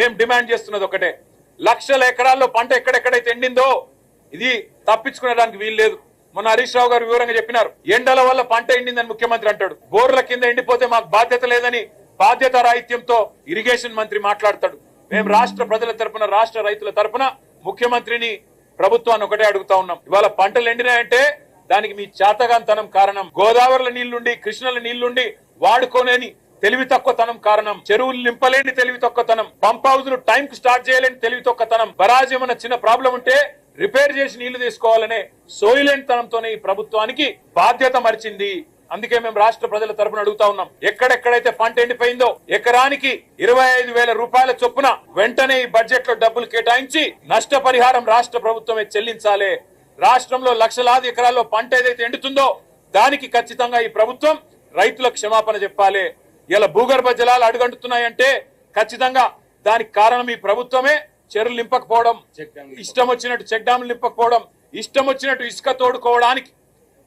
మేము డిమాండ్ చేస్తున్నది ఒకటే, లక్షల ఎకరాల్లో పంట ఎక్కడెక్కడైతే ఎండిందో ఇది తప్పించుకునేదానికి వీలు లేదు. మొన్న హరీష్ రావు గారు వివరంగా చెప్పినారు, ఎండల వల్ల పంట ఎండిందని ముఖ్యమంత్రి అంటాడు, బోర్ల కింద ఎండిపోతే మాకు బాధ్యత లేదని బాధ్యత రాహిత్యంతో ఇరిగేషన్ మంత్రి మాట్లాడతాడు. మేము రాష్ట్ర ప్రజల తరపున, రాష్ట్ర రైతుల తరపున ముఖ్యమంత్రిని, ప్రభుత్వాన్ని ఒకటే అడుగుతా ఉన్నాం, ఇవాళ పంటలు ఎండినాయంటే దానికి మీ చేతగాంతనం కారణం, గోదావరిలో నీళ్లుండి, కృష్ణలో నీళ్లుండి వాడుకోలేని తెలివి తక్కువతనం కారణం, చెరువులు నింపలేని తెలివి తక్కువతనం, పంప్ హౌజులు టైం కు స్టార్ట్ చేయలేని తెలివి తక్కువతనం, బరాజ్ ఏమన్నా చిన్న ప్రాబ్లం ఉంటే రిపేర్ చేసి నీళ్లు తీసుకోవాలనే సోయిలెంట్ తనంతోనే ఈ ప్రభుత్వానికి బాధ్యత మరిచింది. అందుకే మేము రాష్ట్ర ప్రజల తరపున అడుగుతా ఉన్నాం, ఎక్కడెక్కడైతే పంట ఎండిపోయిందో ఎకరానికి 25,000 రూపాయల చొప్పున వెంటనే ఈ బడ్జెట్ లో డబ్బులు కేటాయించి నష్టపరిహారం రాష్ట్ర ప్రభుత్వమే చెల్లించాలి. రాష్ట్రంలో లక్షలాది ఎకరాల్లో పంట ఏదైతే ఎండుతుందో దానికి ఖచ్చితంగా ఈ ప్రభుత్వం రైతులకు క్షమాపణ చెప్పాలి. ఇలా భూగర్భ జలాలు అడుగంటున్నాయంటే ఖచ్చితంగా దానికి కారణం ఈ ప్రభుత్వమే. చెరువులు నింపకపోవడం, ఇష్టం వచ్చినట్టు చెక్ డ్యాములు నింపకపోవడం, ఇష్టం వచ్చినట్టు ఇసుక తోడుకోవడానికి,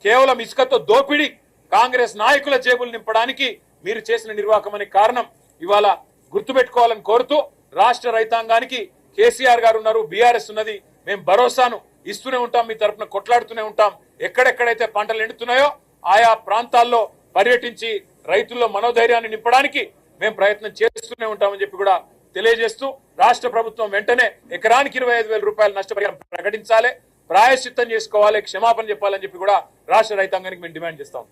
కేవలం ఇసుకతో దోపిడీ కాంగ్రెస్ నాయకుల జేబులు నింపడానికి మీరు చేసిన నిర్వాహకం అనే కారణం ఇవాళ గుర్తుపెట్టుకోవాలని కోరుతూ, రాష్ట్ర రైతాంగానికి కేసీఆర్ గారు ఉన్నారు, బీఆర్ఎస్ ఉన్నది, మేము భరోసాను ఇస్తూనే ఉంటాం, మీ తరఫున కొట్లాడుతూనే ఉంటాం. ఎక్కడెక్కడైతే పంటలు ఎండుతున్నాయో ఆయా ప్రాంతాల్లో పర్యటించి రైతుల్లో మనోధైర్యాన్ని నింపడానికి మేము ప్రయత్నం చేస్తూనే ఉంటామని చెప్పి కూడా తెలియజేస్తూ, రాష్ట్ర ప్రభుత్వం వెంటనే ఎకరానికి 25,000 రూపాయలు నష్టపరిహారం ప్రకటించాలి, ప్రాయశ్చిత్తం చేసుకోవాలి, క్షమాపణ చెప్పాలని చెప్పి కూడా రాష్ట్ర రైతాంగానికి మేము డిమాండ్ చేస్తాం.